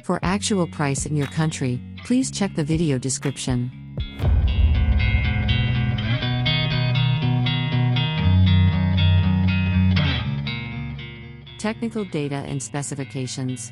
For actual price in your country, please check the video description. Technical data and specifications.